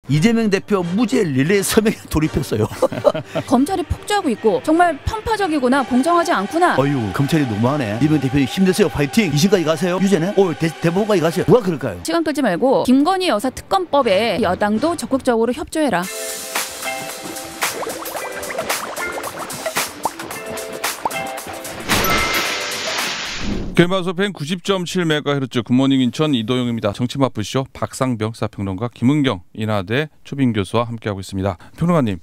이재명 대표 무죄 릴레이 서명에 돌입했어요. 검찰이 폭주하고 있고 정말 편파적이구나, 공정하지 않구나. 어휴, 검찰이 너무하네. 이재명 대표님 힘내세요, 파이팅. 2심까지 가세요. 유죄네. 대법원까지 가세요. 누가 그럴까요? 시간 끌지 말고 김건희 여사 특검법에 여당도 적극적으로 협조해라. 개마소펜 90.7MHz 굿모닝 인천 이도영입니다. 정치 바쁘시죠? 박상병 시사평론가, 김은경 인하대 초빙 교수와 함께하고 있습니다. 평론가님,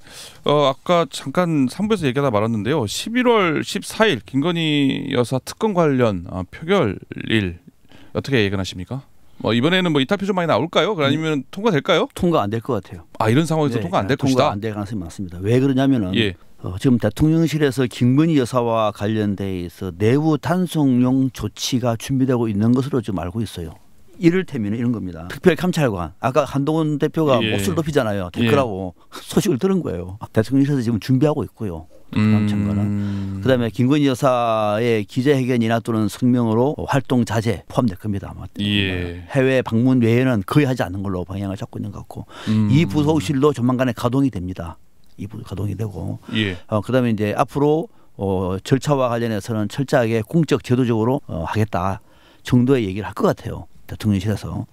아까 잠깐 3부에서 얘기하다 말았는데요. 11월 14일 김건희 여사 특검 관련 표결일 어떻게 예견하십니까? 이번에는 이탈표 좀 많이 나올까요? 아니면 통과될까요? 통과 안 될 것 같아요. 이런 상황에서 통과 안 될 것이다? 통과 안 될 가능성이 많습니다. 왜 그러냐면은 지금 대통령실에서 김건희 여사와 관련돼 있어 내부 단속용 조치가 준비되고 있는 것으로 지금 알고 있어요. 이를테면 이런 겁니다. 특별감찰관, 아까 한동훈 대표가 목소리 높이잖아요. 댓글하고 소식을 들은 거예요. 대통령실에서 지금 준비하고 있고요. 특별감찰관은. 그다음에 김건희 여사의 기자회견이나 또는 성명으로 활동 자제 포함될 겁니다. 아마. 해외 방문 외에는 거의 하지 않는 걸로 방향을 잡고 있는 것 같고, 이 부속실도 조만간에 가동이 됩니다. 가동이 되고, 그다음에 이제 앞으로 절차와 관련해서는 철저하게 공적 제도적으로 하겠다 정도의 얘기를 할 것 같아요. 대통령실에서.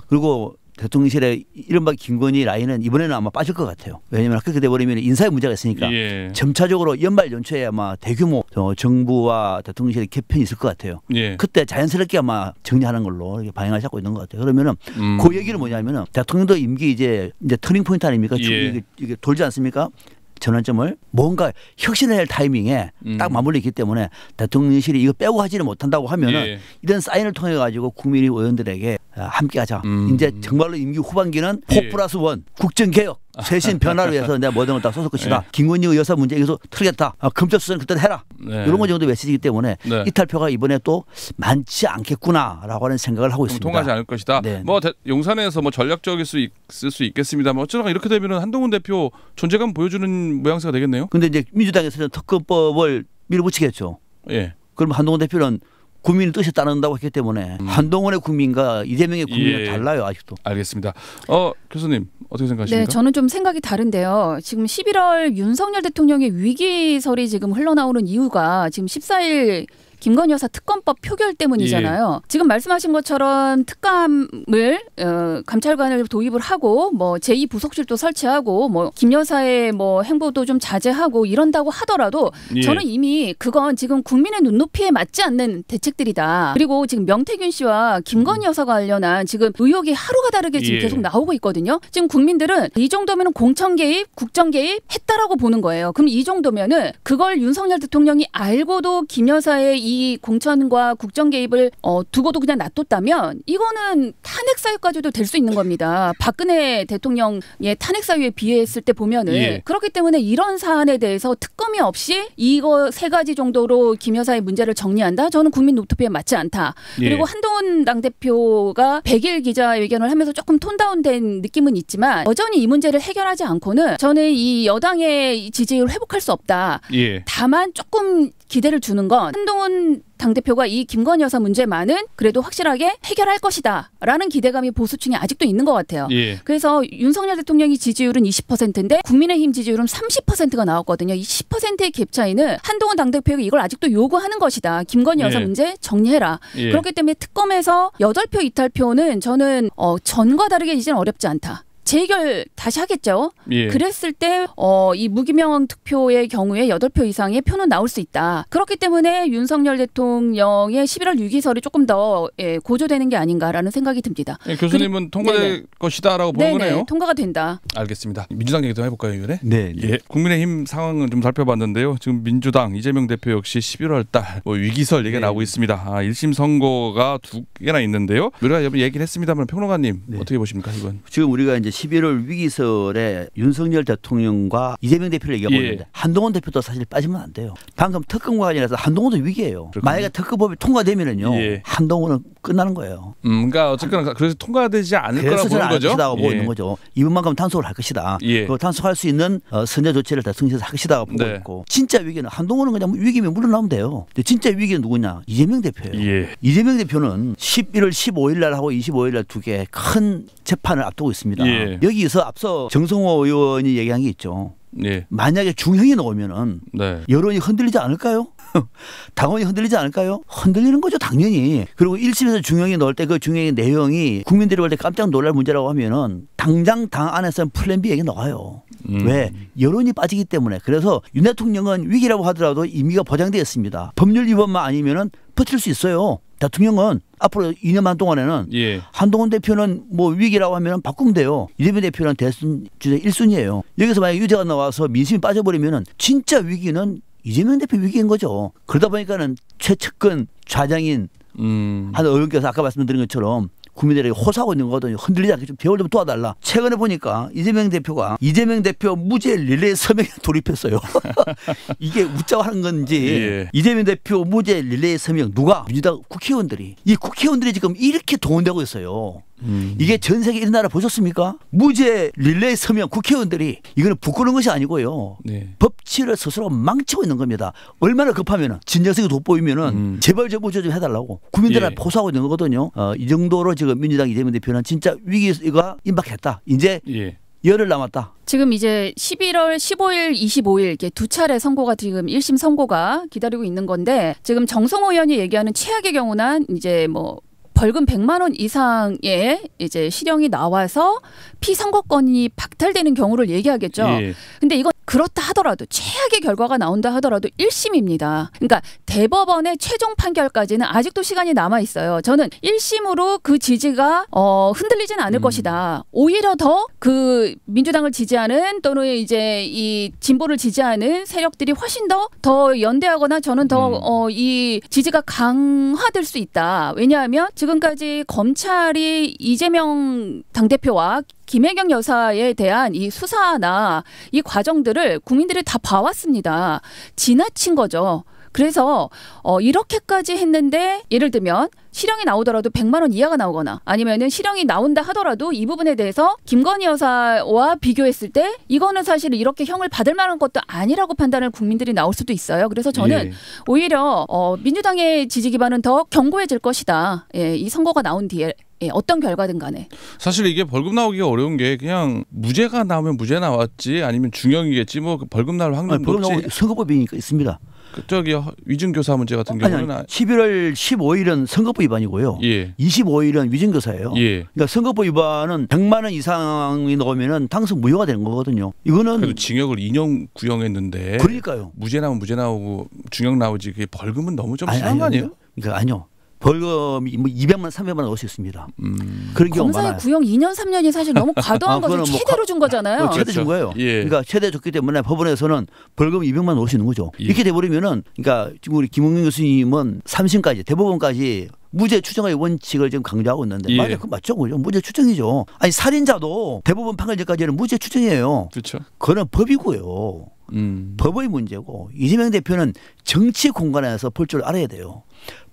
그리고 대통령실의 이른바 김건희 라인은 이번에는 아마 빠질 것 같아요. 왜냐하면 그렇게 돼버리면 인사에 문제가 있으니까 점차적으로 연말 연초에 아마 대규모 정부와 대통령실의 개편이 있을 것 같아요. 그때 자연스럽게 아마 정리하는 걸로 이렇게 방향을 잡고 있는 것 같아요. 그러면은 그 얘기는 뭐냐면은 대통령도 임기 이제 터닝 포인트 아닙니까? 이게 돌지 않습니까? 전환점을 뭔가 혁신해야 할 타이밍에 딱 맞물려 있기 때문에 대통령실이 이거 빼고 하지는 못한다고 하면은 이런 사인을 통해 가지고 국민이 의원들에게 함께하자. 이제 정말로 임기 후반기는 4+1 국정개혁 쇄신 변화를 위해서 내가 모든 걸 다 쏟을 것이다. 김건희 여사 문제 여기서 틀겠다. 검찰 수사는 그때는 해라. 이런 거 정도 메시지이기 때문에 이탈표가 이번에 또 많지 않겠구나라고 하는 생각을 하고 있습니다. 통하지 않을 것이다. 용산에서 전략적일 수 있을 수 있겠습니다만 어쩌다가 이렇게 되면 한동훈 대표 존재감 보여주는 모양새가 되겠네요. 그런데 이제 민주당에서는 특검법을 밀어붙이겠죠. 그럼 한동훈 대표는 국민의 뜻에 따른다고 했기 때문에 한동훈의 국민과 이재명의 국민은 달라요, 아직도. 알겠습니다. 교수님 어떻게 생각하십니까? 네, 저는 좀 생각이 다른데요. 지금 11월 윤석열 대통령의 위기설이 지금 흘러나오는 이유가 지금 14일 김건희 여사 특검법 표결 때문이잖아요. 지금 말씀하신 것처럼 특감을 감찰관을 도입을 하고 제2부속실도 설치하고 김 여사의 행보도 좀 자제하고 이런다고 하더라도 저는 이미 그건 지금 국민의 눈높이에 맞지 않는 대책들이다. 그리고 지금 명태균 씨와 김건희 여사 관련한 지금 의혹이 하루가 다르게 지금 계속 나오고 있거든요. 지금 국민들은 이 정도면 공천 개입, 국정 개입 했다라고 보는 거예요. 그럼 이 정도면은 그걸 윤석열 대통령이 알고도 김 여사의 이 공천과 국정 개입을 두고도 그냥 놔뒀다면 이거는 탄핵 사유까지도 될 수 있는 겁니다. 박근혜 대통령의 탄핵 사유에 비했을 때 보면은 그렇기 때문에 이런 사안에 대해서 특검이 없이 이거 3가지 정도로 김 여사의 문제를 정리한다? 저는 국민 노트피에 맞지 않다. 그리고 한동훈 당대표가 100일 기자회견을 하면서 조금 톤다운된 느낌은 있지만 여전히 이 문제를 해결하지 않고는 저는 이 여당의 지지율을 회복할 수 없다. 다만 조금 기대를 주는 건 한동훈 당대표가 이 김건희 여사 문제만은 그래도 확실하게 해결할 것이다 라는 기대감이 보수층에 아직도 있는 것 같아요. 그래서 윤석열 대통령의 지지율은 20%인데 국민의힘 지지율은 30%가 나왔거든요. 이 10%의 갭 차이는 한동훈 당대표가 이걸 아직도 요구하는 것이다. 김건희 여사 문제 정리해라. 그렇기 때문에 특검에서 8표 이탈표는 저는 전과 다르게 이제는 어렵지 않다. 재결 다시 하겠죠. 그랬을 때 이 무기명 득표의 경우에 8표 이상의 표는 나올 수 있다. 그렇기 때문에 윤석열 대통령의 11월 6기설이 조금 더 고조되는 게 아닌가라는 생각이 듭니다. 교수님은 통과될 것이다라고 보는 거네요. 통과가 된다. 알겠습니다. 민주당 얘기 좀 해볼까요, 이번에? 네. 국민의힘 상황은 좀 살펴봤는데요. 지금 민주당 이재명 대표 역시 11월 달 위기설 얘기가 나오고 있습니다. 1심 선고가 2개나 있는데요. 우리가 여러분 얘기를 했습니다만 평론가님 어떻게 보십니까, 이건? 지금 우리가 이제 11월 위기설에 윤석열 대통령과 이재명 대표를 얘기하고 있는데 한동훈 대표도 사실 빠지면 안 돼요. 방금 특검과 관련해서 한동훈도 위기예요. 만약에 특검법이 통과되면은요, 한동훈은 끝나는 거예요. 그러니까 어쨌거나 그래서 통과되지 않을 거라고 보는 거죠. 것이다 보고 있는 거죠. 이번만큼 단속을 할 것이다. 그 단속할 수 있는 선제 조치를 대통령에서 할 것이다 보고 있고, 진짜 위기는 한동훈은 그냥 위기면 물러나면 돼요. 진짜 위기는 누구냐? 이재명 대표예요. 이재명 대표는 11월 15일 날 하고 25일 날 2개 큰 재판을 앞두고 있습니다. 예. 여기서 앞서 정성호 의원이 얘기한 게 있죠. 예. 만약에 중형이 나오면은 네. 여론이 흔들리지 않을까요? 당원이 흔들리지 않을까요? 흔들리는 거죠, 당연히. 그리고 1심에서 중형이 나올 때 그 중형의 내용이 국민들이 볼 때 깜짝 놀랄 문제라고 하면은 당장 당 안에서는 플랜 B 얘기 나와요. 왜? 여론이 빠지기 때문에. 그래서 윤 대통령은 위기라고 하더라도 임기가 보장되어 있습니다. 법률 위반만 아니면은 버틸 수 있어요. 대통령은 앞으로 2년 반 동안에는 예. 한동훈 대표는 뭐 위기라고 하면 바꾸면 돼요. 이재명 대표는 대선 주자 1순위예요. 여기서 만약 유죄가 나와서 민심이 빠져버리면은 진짜 위기는 이재명 대표 위기인 거죠. 그러다 보니까는 최측근 좌장인 한 의원께서 아까 말씀드린 것처럼 국민들에게 호소하고 있는 거거든요. 흔들리지 않게 좀 제발 좀 도와달라. 최근에 보니까 이재명 대표가 이재명 대표 무죄 릴레이 서명에 돌입했어요. 이게 웃자고 하는 건지 예. 이재명 대표 무죄 릴레이 서명 누가? 민주당 국회의원들이. 이 국회의원들이 지금 이렇게 동원되고 있어요. 이게 전 세계 이런 나라 보셨습니까? 무죄 릴레이 서명 국회의원들이 이거는 부끄러운 것이 아니고요. 네. 법치를 스스로 망치고 있는 겁니다. 얼마나 급하면은 진정성이 돋보이면은 제발 좀 무죄 좀 해달라고 국민들한테 예. 포소하고 있는 거거든요. 이 정도로 지금 민주당 이재명 대표는 진짜 위기가 임박했다. 이제 예. 열흘 남았다. 지금 이제 11월 15일, 25일 이렇게 두 차례 선고가 지금 1심 선고가 기다리고 있는 건데 지금 정성호 의원이 얘기하는 최악의 경우는 이제 뭐 벌금 100만 원 이상의 이제 실형이 나와서 피선고권이 박탈되는 경우를 얘기하겠죠. 예. 근데 이건 그렇다 하더라도 최악의 결과가 나온다 하더라도 1심입니다. 그러니까 대법원의 최종 판결까지는 아직도 시간이 남아 있어요. 저는 1심으로 그 지지가 흔들리지는 않을 것이다. 오히려 더 그 민주당을 지지하는 또는 이제 이 진보를 지지하는 세력들이 훨씬 더 연대하거나 저는 더 이 지지가 강화될 수 있다. 왜냐하면 지금까지 검찰이 이재명 당대표와 김혜경 여사에 대한 이 수사나 이 과정들을 국민들이 다 봐왔습니다. 지나친 거죠. 그래서 이렇게까지 했는데 예를 들면 실형이 나오더라도 100만 원 이하가 나오거나 아니면은 실형이 나온다 하더라도 이 부분에 대해서 김건희 여사와 비교했을 때 이거는 사실 이렇게 형을 받을 만한 것도 아니라고 판단을 국민들이 나올 수도 있어요. 그래서 저는 예. 오히려 민주당의 지지 기반은 더 견고해질 것이다. 예, 이 선거가 나온 뒤에. 예, 어떤 결과든 간에. 사실 이게 벌금 나오기가 어려운 게 그냥 무죄가 나오면 무죄 나왔지 아니면 중형이겠지 뭐 벌금 나올 확률 높지. 선거법이니까 있습니다. 저기 위증교사 문제 같은 경우는 11월 15일은 선거법 위반이고요. 예. 25일은 위증교사예요. 예. 그러니까 선거법 위반은 100만 원 이상이 나오면은 당선 무효가 되는 거거든요. 이거는 그래도 징역을 2년 구형했는데 그러니까요. 무죄 나오면 무죄 나오고 중형 나오지 그게 벌금은 너무 좀 심한 거 아니에요? 그러니까 아니요. 벌금이 뭐 200만, 300만 원 넣을 수 있습니다. 그런 경우 검사의 많아요. 구형 2년, 3년이 사실 너무 과도한 거죠. 최대로 준 거잖아요. 최대 준 거예요. 예. 그러니까 최대 줬기 때문에 법원에서는 벌금 200만 원 넣을 수 있는 거죠. 예. 이렇게 돼버리면은 그러니까 지금 우리 김웅영 교수님은 3심까지 대법원까지 무죄 추정의 원칙을 지금 강조하고 있는데 예. 맞아요. 그 맞죠? 무죄 추정이죠. 아니 살인자도 대법원 판결 전까지는 무죄 추정이에요. 그렇죠. 그거는 법이고요. 법의 문제고 이재명 대표는 정치 공간에서 볼 줄 알아야 돼요.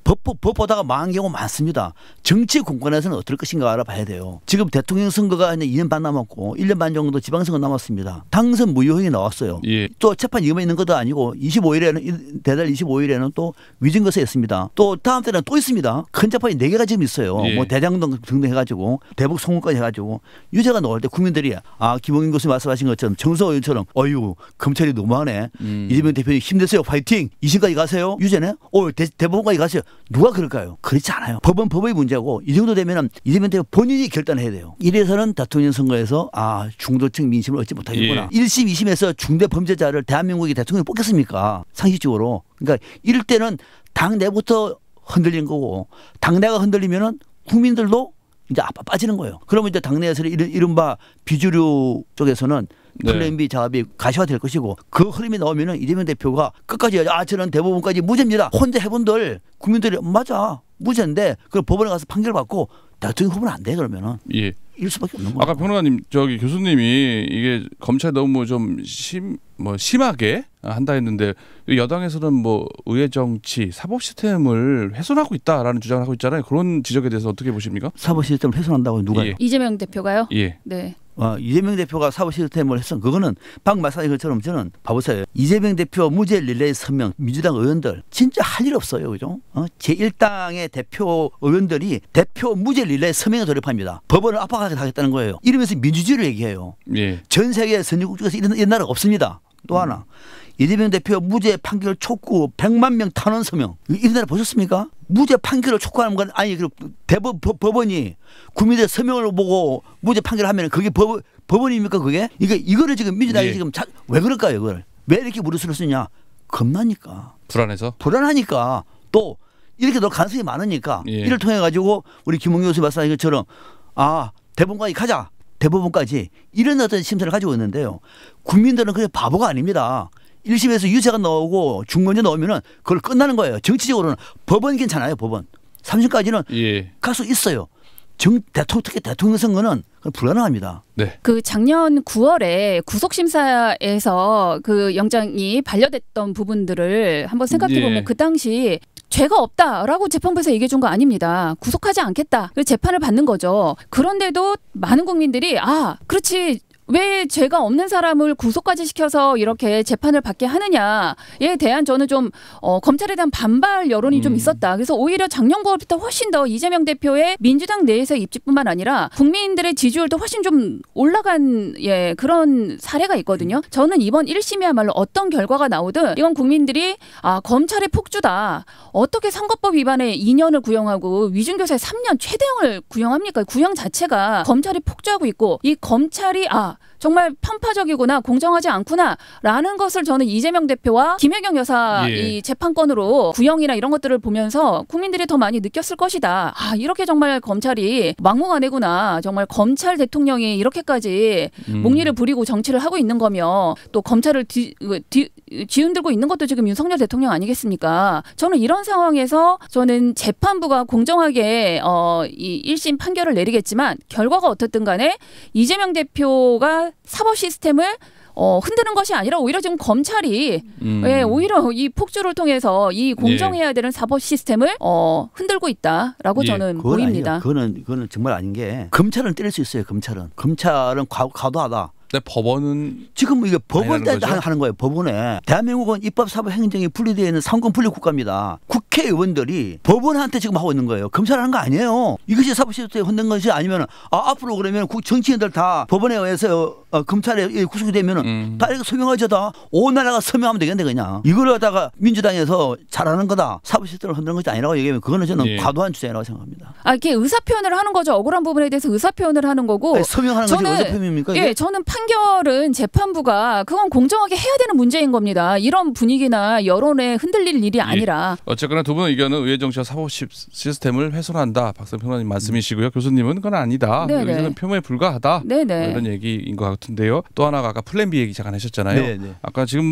법 보다가 망한 경우 많습니다. 정치 공간에서는 어떨 것인가 알아봐야 돼요. 지금 대통령 선거가 2년 반 남았고 1년 반 정도 지방선거 남았습니다. 당선 무효형이 나왔어요. 예. 또 재판 이유만 있는 것도 아니고 25일에는 대달 25일에는 또 위증거사였습니다. 또 다음 때는 또 있습니다. 큰 재판이 4개가 지금 있어요. 예. 뭐 대장동 등등 해가지고 대북 송금까지 해가지고 유죄가 나올 때 국민들이 김웅인 교수님 말씀하신 것처럼 정서 의원처럼 어유 검찰이 너무하네. 이재명 대표님 힘내세요. 파이팅. 2심까지 가세요. 유죄네. 대법원까지 가세요. 누가 그럴까요? 그렇지 않아요. 법은 법의 문제고 이 정도 되면은 이재명 대표 본인이 결단해야 돼요. 이래서는 대통령 선거에서 중도층 민심을 얻지 못하겠구나. 예. 1심, 2심에서 중대 범죄자를 대한민국이 대통령이 뽑겠습니까? 상식적으로. 그러니까 이럴 때는 당내부터 흔들린 거고 당내가 흔들리면은 국민들도 이제 빠지는 거예요. 그러면 이제 당내에서 이른바 비주류 쪽에서는 플랜 B 작업이 가시화될 것이고 그 흐름이 나오면은 이재명 대표가 끝까지 저는 대법원까지 무죄입니다. 혼자 해본들 국민들이 맞아 무죄인데 그 법원에 가서 판결 받고 대통령 후보는 안 돼 그러면은 예. 이럴 수밖에 없는 거예요. 아까 평론가님 교수님이 이게 검찰이 너무 좀 심하게 한다 했는데 여당에서는 뭐 의회 정치 사법 시스템을 훼손하고 있다라는 주장을 하고 있잖아요. 그런 지적에 대해서 어떻게 보십니까? 사법 시스템을 훼손한다고 누가요? 예. 이재명 대표가요? 예. 네. 이재명 대표가 사법 시스템을 했어. 그거는 방금 말씀하신 것처럼 저는 봐보세요. 이재명 대표 무죄 릴레이 서명 민주당 의원들 진짜 할 일 없어요. 그죠? 제1당의 대표 의원들이 대표 무죄 릴레이 서명에 돌입합니다. 법원을 압박하게 하겠다는 거예요. 이러면서 민주주의를 얘기해요. 예. 전 세계 선진국 중에서 이런 나라가 없습니다. 또 하나. 이재명 대표 무죄 판결 촉구 100만 명 탄원 서명. 이런 나라 보셨습니까? 무죄 판결을 촉구하는 건 아니 법원이 국민들의 서명을 보고 무죄 판결하면 그게 법원입니까 그게? 이거를 지금 민주당이 지금 왜 그럴까요 이걸? 왜 이렇게 무리수를 쓰냐? 겁나니까. 불안해서? 불안하니까 또 이렇게 더 가능성이 많으니까 이를 통해 가지고 우리 김웅 교수 말씀하신 것처럼 대법원까지 가자. 대법원까지 이런 어떤 심사를 가지고 있는데요. 국민들은 그게 바보가 아닙니다. 1심에서 유죄가 나오고 중건제 나오면은 그걸 끝나는 거예요. 정치적으로는 법원 괜찮아요. 법원. 3심까지는 갈 수 있어요. 특히 대통령 선거는 불가능합니다. 네. 그 작년 9월에 구속심사에서 그 영장이 반려됐던 부분들을 한번 생각해 보면 그 당시 죄가 없다라고 재판부에서 얘기해 준 거 아닙니다. 구속하지 않겠다. 그래서 재판을 받는 거죠. 그런데도 많은 국민들이 그렇지. 왜 죄가 없는 사람을 구속까지 시켜서 이렇게 재판을 받게 하느냐에 대한 저는 좀 검찰에 대한 반발 여론이 좀 있었다. 그래서 오히려 작년 9월부터 훨씬 더 이재명 대표의 민주당 내에서 입지뿐만 아니라 국민들의 지지율도 훨씬 좀 올라간 그런 사례가 있거든요. 저는 이번 1심이야말로 어떤 결과가 나오든 이건 국민들이 검찰의 폭주다. 어떻게 선거법 위반에 2년을 구형하고 위중교사에 3년 최대형을 구형합니까? 구형 자체가 검찰이 폭주하고 있고 이 검찰이 정말 편파적이구나 공정하지 않구나라는 것을 저는 이재명 대표와 김혜경 여사 이 재판권으로 구형이나 이런 것들을 보면서 국민들이 더 많이 느꼈을 것이다. 이렇게 정말 검찰이 막무가내구나. 정말 검찰 대통령이 이렇게까지 목리를 부리고 정치를 하고 있는 거며 또 검찰을 뒤흔들고 있는 것도 지금 윤석열 대통령 아니겠습니까? 저는 이런 상황에서 저는 재판부가 공정하게 이 1심 판결을 내리겠지만 결과가 어떻든 간에 이재명 대표가 사법 시스템을 흔드는 것이 아니라 오히려 지금 검찰이 오히려 이 폭주를 통해서 이 공정해야 되는 사법 시스템을 흔들고 있다라고 저는 보입니다. 그거는 정말 아닌 게 검찰은 때릴 수 있어요. 검찰은 과도하다. 법원은 지금 이게 법원 때 하는 거예요. 법원에 대한민국은 입법, 사법, 행정이 분리되어 있는 상권 분리 국가입니다. 국회의원들이 법원한테 지금 하고 있는 거예요. 검찰 하는 거 아니에요. 이것이 사법 시스템에 흔든 것이 아니면 앞으로 그러면 정치인들 다 법원에 의해서 검찰에 구속이 되면은 다 이렇게 서명하죠. 다 온 나라가 서명하면 되겠네 그냥. 이걸 갖다가 민주당에서 잘하는 거다. 사법 시스템을 흔드는 것이 아니라고 얘기하면 그거는 저는 과도한 주장이라고 생각합니다. 이게 의사 표현을 하는 거죠. 억울한 부분에 대해서 의사 표현을 하는 거고. 서명하는 것이 의사 표현입니까? 저는 판결은 재판부가 그건 공정하게 해야 되는 문제인 겁니다. 이런 분위기나 여론에 흔들릴 일이 아니라. 어쨌거나 두 분의 의견은 의회 정치와 사법 시스템을 훼손한다. 박성 평론가님 말씀이시고요. 교수님은 그건 아니다. 여기서는 표면에 불과하다. 이런 얘기인 것 같은데요. 또 하나가 아까 플랜 B 얘기 잠깐 하셨잖아요. 아까 지금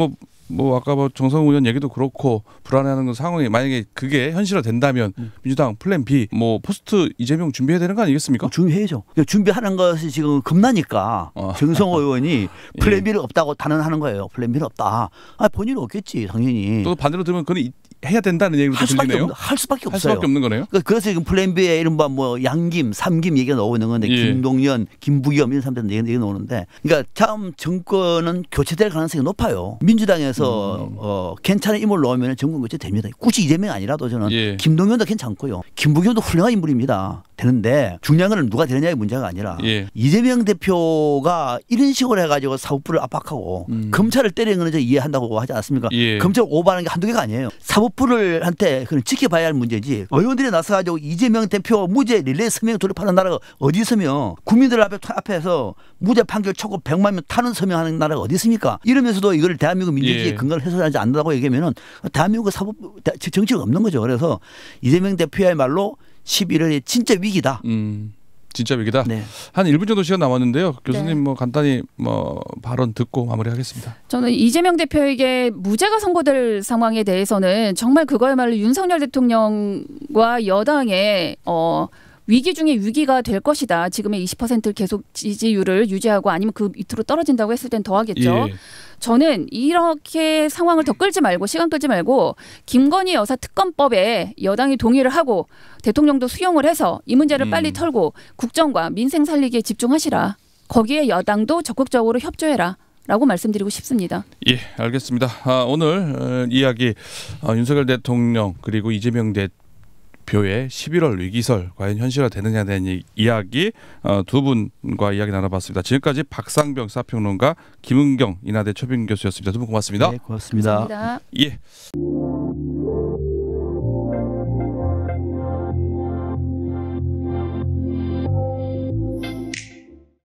아까 정성훈 의원 얘기도 그렇고 불안해하는 상황이 만약에 그게 현실화된다면 민주당 플랜 B 포스트 이재명 준비해야 되는 거 아니겠습니까? 준비해야죠. 준비하는 것이 지금 겁나니까 정성호 의원이 플랜 B를 없다고 단언하는 거예요. 플랜 B는 없다. 본인은 없겠지 당연히. 또 반대로 들으면 그건 해야 된다는 얘기도 들리네요. 할 수밖에 없어요. 할 수밖에 없는 거네요. 그래서 지금 플랜 B에 이른바 양김, 삼김 얘기가 나오고 있는 건데 김동연, 김부겸 이런 사람들 얘기 나오는데 그러니까 다음 정권은 교체될 가능성이 높아요. 민주당에서 괜찮은 인물을 넣으면 정권 교체됩니다. 굳이 이재명이 아니라도 저는 김동연도 괜찮고요. 김부겸도 훌륭한 인물입니다. 되는데 중요한 건 누가 되느냐의 문제가 아니라 이재명 대표가 이런 식으로 해가지고 사법부를 압박하고 검찰을 때리는 건 이해한다고 하지 않습니까? 검찰 오버하는 게 한두 개가 아니에요. 사법부를 한테 그건 지켜봐야 할 문제지. 의원들이 나서가지고 이재명 대표 무죄 릴레이 서명 돌입하는 나라가 어디 있으며 국민들 앞에서 무죄 판결 촉구 100만 명 탄원 서명하는 나라가 어디 있습니까? 이러면서도 이걸 대한민국 민주주의의 근간을 훼손하지 않는다고 얘기하면은 대한민국 사법 정치가 없는 거죠. 그래서 이재명 대표야말로 11월에 진짜 위기다. 진짜 위기다. 한 1분 정도 시간 남았는데요. 교수님 간단히 발언 듣고 마무리하겠습니다. 저는 이재명 대표에게 무죄가 선고될 상황에 대해서는 정말 그거야말로 윤석열 대통령과 여당의 위기 중에 위기가 될 것이다. 지금의 20% 계속 지지율을 유지하고 아니면 그 밑으로 떨어진다고 했을 땐 더 하겠죠. 저는 이렇게 상황을 더 끌지 말고 시간 끌지 말고 김건희 여사 특검법에 여당이 동의를 하고 대통령도 수용을 해서 이 문제를 빨리 털고 국정과 민생 살리기에 집중하시라. 거기에 여당도 적극적으로 협조해라. 라고 말씀드리고 싶습니다. 예, 알겠습니다. 오늘 이야기 윤석열 대통령 그리고 이재명 대표의 11월 위기설 과연 현실화되느냐에 대한 이야기 두 분과 이야기 나눠봤습니다. 지금까지 박상병 사평론가 김은경 인하대 초빙 교수였습니다. 두 분 고맙습니다. 네, 고맙습니다. 감사합니다. 예.